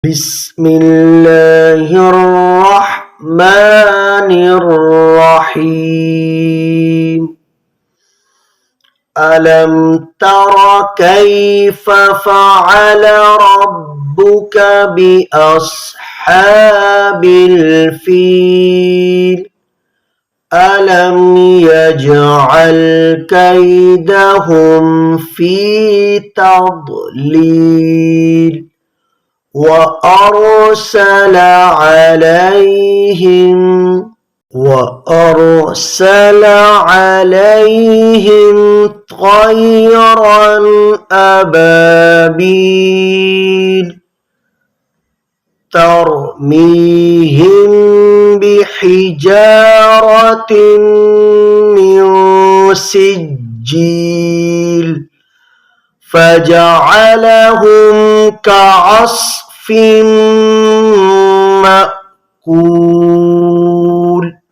بسم الله الرحمن الرحيم ألم تر كيف فعل ربك بأصحاب الفيل ألم يجعل كيدهم في تضليل وأرسل عليهم طيرا أبابيل ترميهم بحجارة من سجيل فجعلهم كعصف مأكول